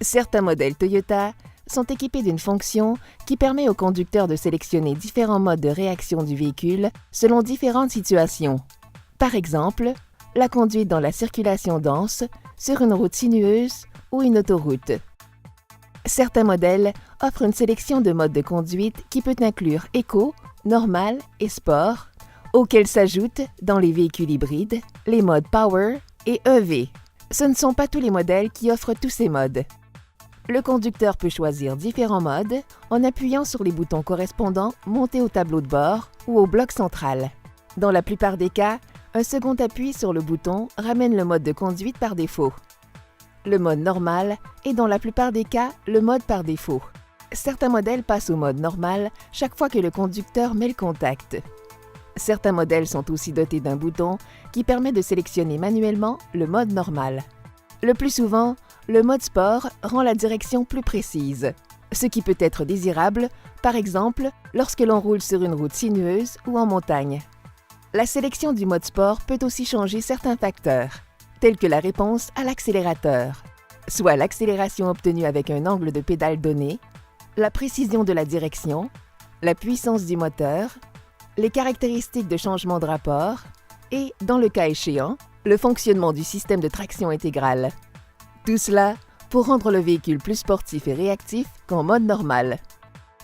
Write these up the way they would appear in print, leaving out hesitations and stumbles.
Certains modèles Toyota sont équipés d'une fonction qui permet au conducteur de sélectionner différents modes de réaction du véhicule selon différentes situations. Par exemple, la conduite dans la circulation dense, sur une route sinueuse ou une autoroute. Certains modèles offrent une sélection de modes de conduite qui peut inclure éco, normal et sport, auxquels s'ajoutent, dans les véhicules hybrides, les modes Power et EV. Ce ne sont pas tous les modèles qui offrent tous ces modes. Le conducteur peut choisir différents modes en appuyant sur les boutons correspondants montés au tableau de bord ou au bloc central. Dans la plupart des cas, un second appui sur le bouton ramène le mode de conduite par défaut. Le mode normal est dans la plupart des cas le mode par défaut. Certains modèles passent au mode normal chaque fois que le conducteur met le contact. Certains modèles sont aussi dotés d'un bouton qui permet de sélectionner manuellement le mode normal. Le plus souvent, le mode sport rend la direction plus précise, ce qui peut être désirable, par exemple, lorsque l'on roule sur une route sinueuse ou en montagne. La sélection du mode sport peut aussi changer certains facteurs, tels que la réponse à l'accélérateur, soit l'accélération obtenue avec un angle de pédale donné, la précision de la direction, la puissance du moteur, les caractéristiques de changement de rapport et, dans le cas échéant, le fonctionnement du système de traction intégrale. Tout cela pour rendre le véhicule plus sportif et réactif qu'en mode normal.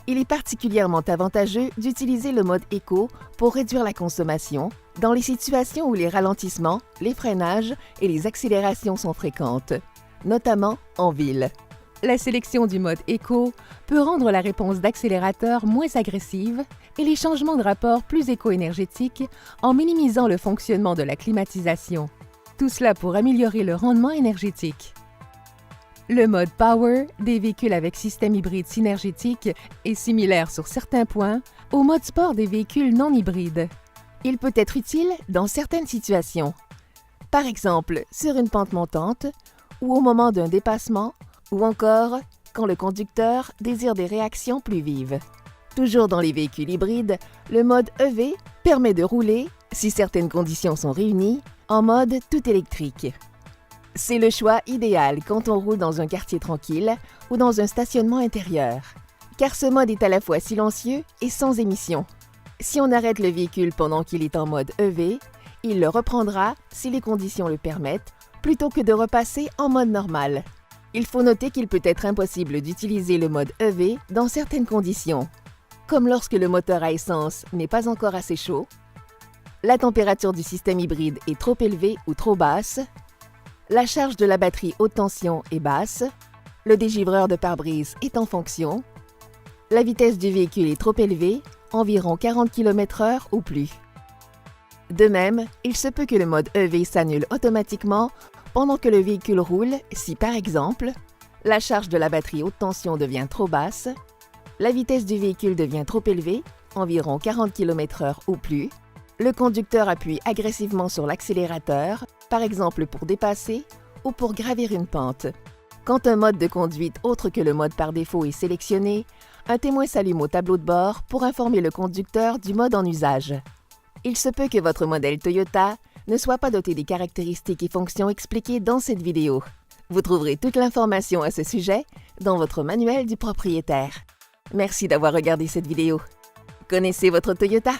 Il est particulièrement avantageux d'utiliser le mode éco pour réduire la consommation dans les situations où les ralentissements, les freinages et les accélérations sont fréquentes, notamment en ville. La sélection du mode éco peut rendre la réponse d'accélérateur moins agressive et les changements de rapport plus éco-énergétiques en minimisant le fonctionnement de la climatisation. Tout cela pour améliorer le rendement énergétique. Le mode Power des véhicules avec système hybride synergétique est similaire sur certains points au mode sport des véhicules non hybrides. Il peut être utile dans certaines situations. Par exemple, sur une pente montante ou au moment d'un dépassement ou encore quand le conducteur désire des réactions plus vives. Toujours dans les véhicules hybrides, le mode EV permet de rouler, si certaines conditions sont réunies, en mode tout électrique. C'est le choix idéal quand on roule dans un quartier tranquille ou dans un stationnement intérieur, car ce mode est à la fois silencieux et sans émission. Si on arrête le véhicule pendant qu'il est en mode EV, il le reprendra si les conditions le permettent, plutôt que de repasser en mode normal. Il faut noter qu'il peut être impossible d'utiliser le mode EV dans certaines conditions, comme lorsque le moteur à essence n'est pas encore assez chaud, la température du système hybride est trop élevée ou trop basse, la charge de la batterie haute tension est basse, le dégivreur de pare-brise est en fonction, la vitesse du véhicule est trop élevée, environ 40 km/h ou plus. De même, il se peut que le mode EV s'annule automatiquement pendant que le véhicule roule si, par exemple, la charge de la batterie haute tension devient trop basse, la vitesse du véhicule devient trop élevée, environ 40 km/h ou plus, le conducteur appuie agressivement sur l'accélérateur, par exemple pour dépasser ou pour gravir une pente. Quand un mode de conduite autre que le mode par défaut est sélectionné, un témoin s'allume au tableau de bord pour informer le conducteur du mode en usage. Il se peut que votre modèle Toyota ne soit pas doté des caractéristiques et fonctions expliquées dans cette vidéo. Vous trouverez toute l'information à ce sujet dans votre manuel du propriétaire. Merci d'avoir regardé cette vidéo. Connaissez votre Toyota?